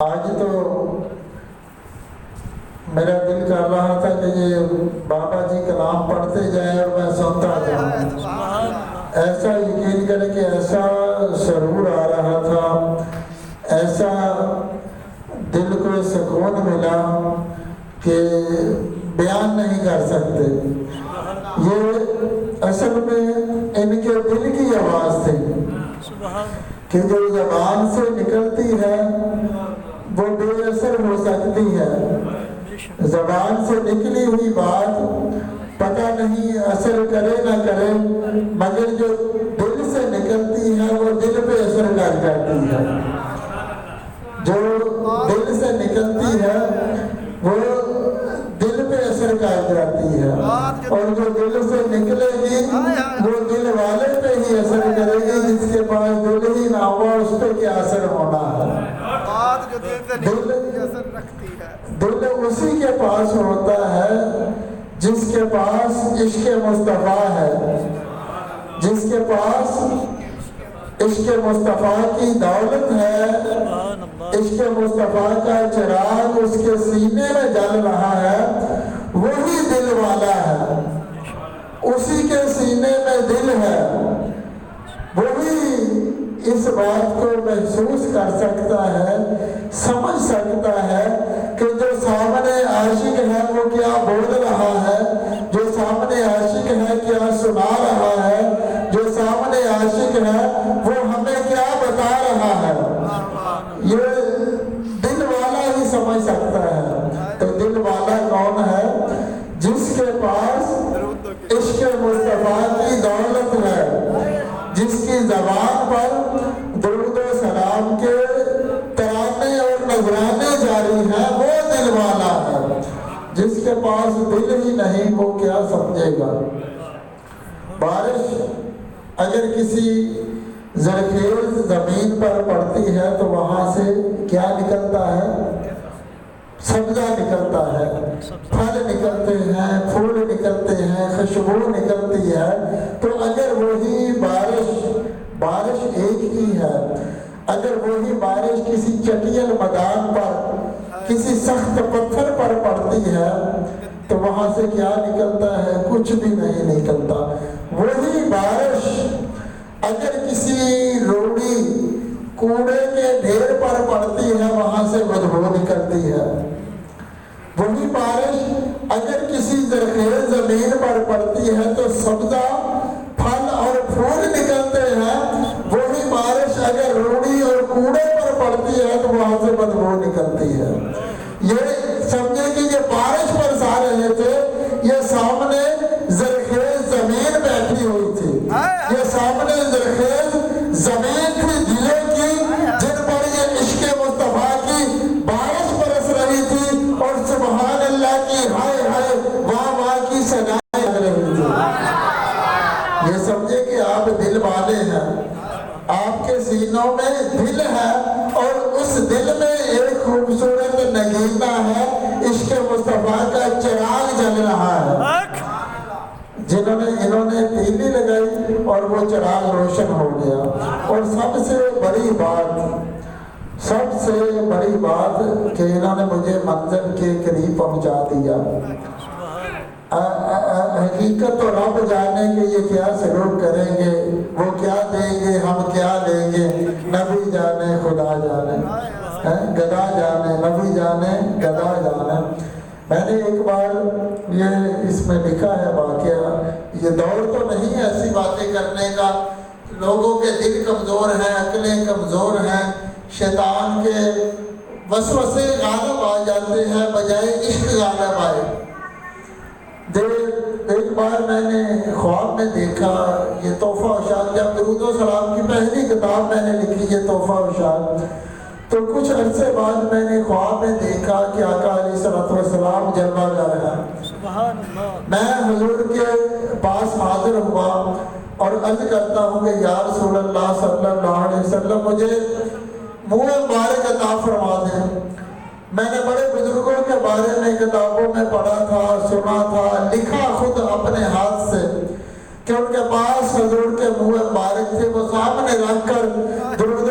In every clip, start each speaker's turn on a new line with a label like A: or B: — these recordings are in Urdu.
A: آج تو میرا دل کر رہا تھا کہ یہ بابا جی کلام پڑھتے جائیں اور میں سنتا جاؤں. ایسا یقین کرے کہ ایسا سرور آ رہا تھا، ایسا دل کو سکون ملا کہ بیان نہیں کر سکتے. یہ اصل میں ان کے دل کی آواز تھی کہ جو زبان سے نکلتی ہے وہ بے اثر ہو سکتی ہے. زبان سے نکلی ہوئی بات پتہ نہیں اثر کرے نہ کرے، مگر جو دل سے نکلتی ہے وہ دل پہ اثر کر جاتی ہے. جو دل سے نکلتی ہے وہ دل پہ اثر کر جاتی ہے، اور جو دل سے نکلے گی وہ دل والے پہ ہی اثر کرے گی. جس کے پاس دل ہی نہ ہوا اس پہ کیا اثر ہونا ہے. دل اسی کے پاس ہوتا ہے جس کے پاس عشق مصطفیٰ ہے، جس کے پاس عشق مصطفیٰ کی دولت ہے. عشق مصطفیٰ کا چراغ اس کے سینے میں جل رہا ہے، وہی دل والا ہے. اسی کے سینے میں دل ہے، وہی اس بات کو محسوس کر سکتا ہے، سمجھ سکتا ہے کہ جو سامنے عاشق ہے وہ کیا بول رہا ہے، جو سامنے عاشق ہے کیا سنا رہا ہے، جو سامنے عاشق ہے وہ ہمیں کیا بتا رہا ہے. یہ دل والا ہی سمجھ سکتا ہے. تو دل والا کون ہے؟ جس کے پاس عشق مصطفیٰ کی دولت ہے، جس کی زبان پر درود و سلام کے ترانے اور نذرانے جاری ہیں، وہ دل والا ہے. جس کے پاس دل ہی نہیں وہ کیا سمجھے گا. بارش اگر کسی زرخیز زمین پر پڑتی ہے تو وہاں سے کیا نکلتا ہے؟ سبزہ نکلتا ہے، پھل نکلتے ہیں، پھول نکلتے ہیں، خوشبو نکلتی ہے. تو اگر وہی بارش ایک ہی ہے، اگر وہی بارش کسی چٹیل میدان پر، کسی سخت پتھر پر پڑتی ہے تو وہاں سے کیا نکلتا ہے؟ کچھ بھی نہیں نکلتا. وہی بارش اگر کسی روڑی کوڑے کے ڈھیر پر پڑتی ہے وہاں سے بدبو نکلتی ہے. وہی بارش اگر کسی زرخیز زمین پر پڑتی ہے تو سبزہ، پھل اور پھول نکلتے ہیں. وہی بارش اگر روڑی اور کوڑے پر پڑتی ہے تو وہاں سے بدبو نکلتی ہے. یہ سمجھے کہ یہ بارش برسا رہے تھے، یہ سامنے زرخیز زمین بیٹھی ہوئی تھی. یہ سامنے زرخیز زمین تھی دلوں کی، جن پر یہ عشق مصطفیٰ کی بارش برس رہی تھی اور سبحان اللہ کی ہائے ہائے واہ واہ کی صدائیں لگ رہی تھی. یہ سمجھے کہ آپ دل والے ہیں، آپ کے سینوں میں دل ہے، اور اس دل میں ایک خوبصورت نگینا ہے، عشق مصطفیٰ کا چراغ جل رہا ہے. انہوں نے تیلی لگائی اور وہ چراغ روشن ہو گیا. اور سب سے بڑی بات کہ انہوں نے مجھے منزل کے قریب پہنچا دیا. حقیقت تو رب جانے کہ یہ کیا سلوک کریں گے، وہ کیا دیں گے، ہم کیا لیں گے. نبی جانے خدا جانے، گدا جانے، نبی جانے گدا جانے. میں نے ایک بار یہ اس میں لکھا ہے واقعہ، یہ دور تو نہیں ایسی باتیں کرنے کا. لوگوں کے دل کمزور ہیں، عقلیں کمزور ہیں، شیطان کے وسوسے غالب آ جاتے ہیں بجائے عشق غالب آئے. ایک بار میں نے خواب میں دیکھا یہ تحفہ ارشاد، جب درود و سلام کی پہلی کتاب میں نے لکھی یہ تحفہ ارشاد، تو کچھ عرصے بعد میں نے خواب میں دیکھا کہ آقا علیہ السلام جلوہ گر ہے. میں حضور کے پاس حاضر ہوا اور عرض کرتا ہوں کہ یا رسول اللہ صلی اللہ علیہ وسلم مجھے منہ مبارک عطا فرما دیں. میں نے بڑے بزرگوں کے بارے میں کتابوں میں پڑھا تھا، سنا تھا، لکھا خود اپنے ہاتھ سے کہ ان کے پاس حضور کے منہ مبارک تھے، وہ سامنے رکھ کر درود و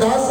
A: 10